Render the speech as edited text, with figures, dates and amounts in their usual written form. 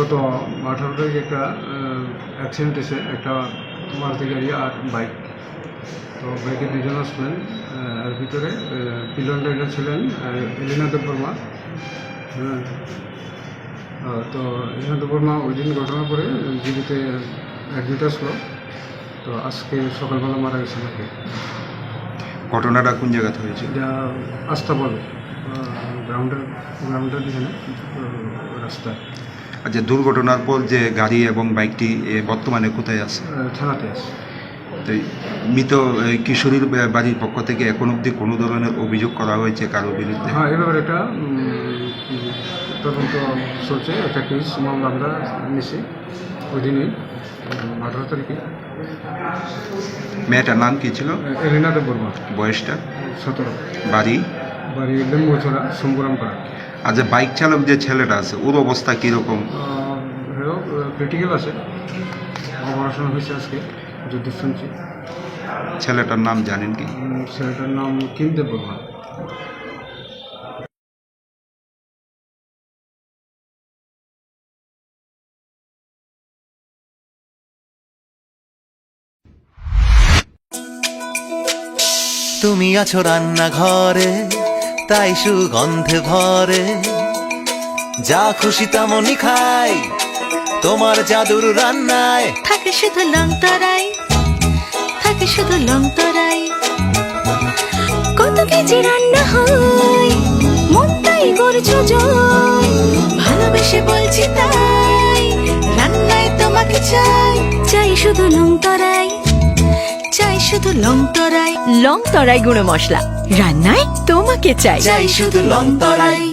গত 18 তারিখে একটা অ্যাক্সিডেন্ট এসে একটা মারুতি গাড়ি আর বাইক। তো বাইকে দুজন আসলেন, এর ভিতরে পিলন রাইডার ছিলেন এলিনা দেববর্মা। হ্যাঁ, তো এলিনা দেববর্মা ওই দিন ঘটনার পরে জীবিতে অ্যাডমিট আসলো। তো আজকে সকালবেলা মারা গেছে নাকি। ঘটনাটা কোন জায়গাতে হয়েছে? যা আস্তাবল গ্রাউন্ডের দিকে রাস্তায়। আচ্ছা, দুর্ঘটনার পর যে গাড়ি এবং বাইকটি বর্তমানে কোথায় আছে? থানাতে আছে। তো মৃত কিশোরীর বাড়ির পক্ষ থেকে এখন অবধি কোনো ধরনের অভিযোগ করা হয়েছে কারোর বিরুদ্ধে? হ্যাঁ, এবার একটা তদন্ত চলছে, একটা কেস মামলা আমরা নিয়েছি ওই দিনই 18 তারিখে। মেয়েটার নাম কি ছিল? এলিনা দেববর্মা। বয়সটা? 17। বাড়ি? বাড়ি লেম্বুছড়া, শম্ভুরামপাড়া। আর যে বাইক চালক যে ছেলেটা আছে ওর অবস্থা কীরকম? ক্রিটিক্যাল আছে, অপারেশন হয়েছে আজকে যদি শুনছি। ছেলেটার নাম জানেন কি? ছেলেটার নাম কিম দেববর্মা। তুমি আছো রান্নাঘরে, তাই সুগন্ধে ভরে, যা খুশি তেমনই খাই তোমার জাদুর রান্নায়। থাকে শুধু লং তরাই, থাকে শুধু লং তরাই। কত কেজি রান্না হয়, মন তাই করছো জয়। ভালোবেসে বলছি তাই, রান্নায় তোমাকে চাই। চাই শুধু লং তরাই, চাই শুধু লং তরাই। লং তরাই গুঁড়ো মশলা, রান্নায় তোমাকে চাই। চাই শুধু লং তরাই।